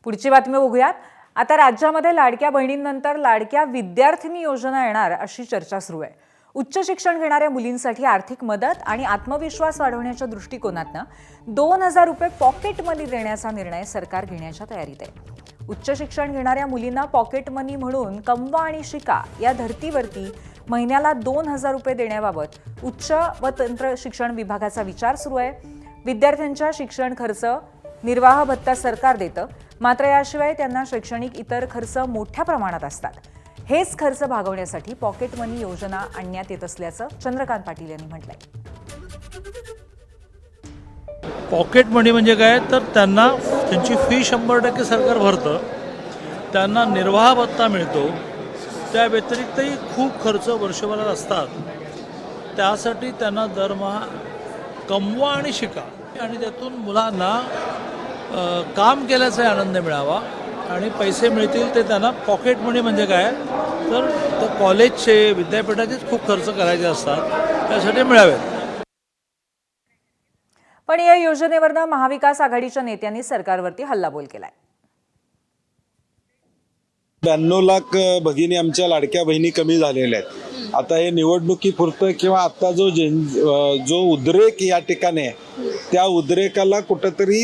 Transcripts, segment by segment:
पुढची बातमी बघूयात। आता राज्यामध्ये लाडक्या बहिणींनंतर लाडक्या विद्यार्थिनी योजना येणार अशी चर्चा सुरू आहे। उच्च शिक्षण घेणाऱ्या मुलींसाठी आर्थिक मदत आणि आत्मविश्वास वाढवण्याच्या दृष्टिकोनातून 2000 रुपये पॉकेट मनी देण्याचा निर्णय सरकार घेण्याच्या तयारीत आहे। उच्च शिक्षण घेणाऱ्या मुलींना पॉकेट मनी म्हणून कमवा आणि शिका या धर्तीवरती महिन्याला 2000 रुपये देण्याबाबत उच्च व तंत्र शिक्षण विभागाचा विचार सुरू आहे। विद्यार्थ्यांच्या शिक्षण खर्च निर्वाह भत्ता सरकार देतं, मात्र याशिवाय त्यांना शैक्षणिक इतर खर्च मोठ्या प्रमाणात असतात। हेच खर्च भागवण्यासाठी पॉकेट मनी योजना आणण्यात येत असल्याचं चंद्रकांत पाटील यांनी म्हटलंय। पॉकेट मनी म्हणजे काय तर त्यांना त्यांची फी 100% सरकार भरतं, त्यांना निर्वाह भत्ता मिळतो, त्या व्यतिरिक्तही खूप खर्च वर्षभरात असतात। त्यासाठी त्यांना दरमहा कमवा आणि शिका आणि त्यातून मुलांना काम केल्याचा आनंद मिळावा आणि पैसे मिळतील ते त्यांना पॉकेट मनी म्हणजे काय तर कॉलेजचे विद्यापीठाचेच खूप खर्च करायचे असतात त्यासाठी मिळावेत। पण या योजनेवरनं महाविकास आघाडीच्या नेत्यांनी सरकारवरती हल्लाबोल केलाय। 92 लाख भगिनी आमच्या लाडक्या बहिणी कमी झालेल्या आहेत। आता हे निवडणुकीपुरतं किंवा आता जो उद्रेक या ठिकाणी आहे त्या उद्रेकाला कुठंतरी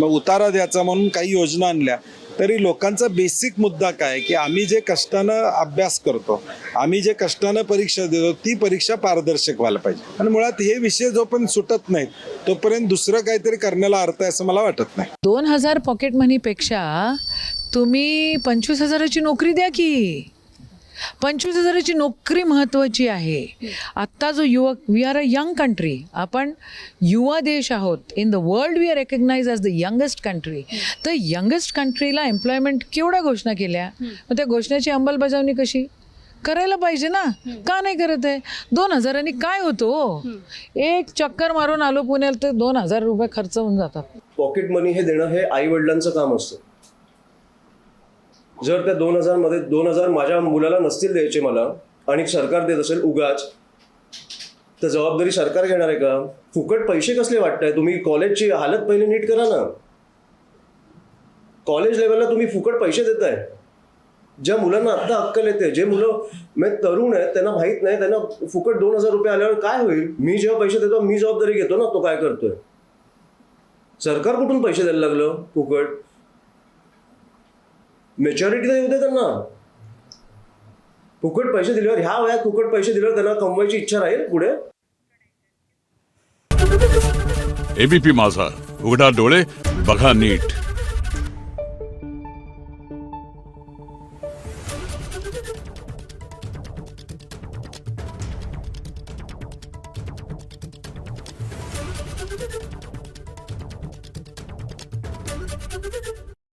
उतारा द्यायचा म्हणून काही योजना आणल्या, तरी लोकांचा बेसिक मुद्दा काय की आम्ही जे कष्टानं अभ्यास करतो, आम्ही जे कष्टानं परीक्षा देतो ती परीक्षा पारदर्शक व्हायला पाहिजे आणि मुळात हे विषय जोपर्यंत सुटत नाहीत तोपर्यंत दुसरं काहीतरी करण्याला अर्थ आहे असं मला वाटत नाही। 2000 पॉकेट मनीपेक्षा तुम्ही 25,000ची नोकरी द्या की। 25,000ची नोकरी महत्त्वाची आहे। आत्ता जो युवक, we are a young country, आपण युवा देश आहोत। In the world we are recognise as the youngest country. तर यंगेस्ट कंट्रीला एम्प्लॉयमेंट केवढ्या घोषणा केल्या, मग त्या घोषणेची अंमलबजावणी कशी करायला पाहिजे ना? का नाही करत आहे? 2000 काय होतो? एक चक्कर मारून आलो पुण्याला तर 2000 रुपये खर्च होऊन जातात। पॉकेट मनी हे देणं हे आई वडिलांचं काम असतं। जर त्या 2000 मध्ये 2000 माझ्या मुलाला नसतील द्यायचे मला आणि सरकार देत असेल उगाच, तर जबाबदारी सरकार घेणार आहे का? फुकट पैसे कसले वाटताय तुम्ही? कॉलेजची हालत पहिले नीट करा ना। कॉलेज लेवलला तुम्ही फुकट पैसे देताय। ज्या मुलांना आता अक्कल येते, जे मुलं तरुण आहेत त्यांना माहित नाही, त्यांना फुकट 2000 रुपये आल्यावर काय होईल? मी जेव्हा पैसे देतो मी जबाबदारी घेतो ना, तो काय करतोय? सरकार कुठून पैसे द्यायला लागलं फुकट? मॅच्युरिटी तर येऊ दे त्यांना। फुकट पैसे दिल्यावर, ह्या वयात फुकट पैसे दिल्यावर त्यांना कमवायची इच्छा राहील पुढे? एबीपी माझा, उघडा डोळे बघा नीट।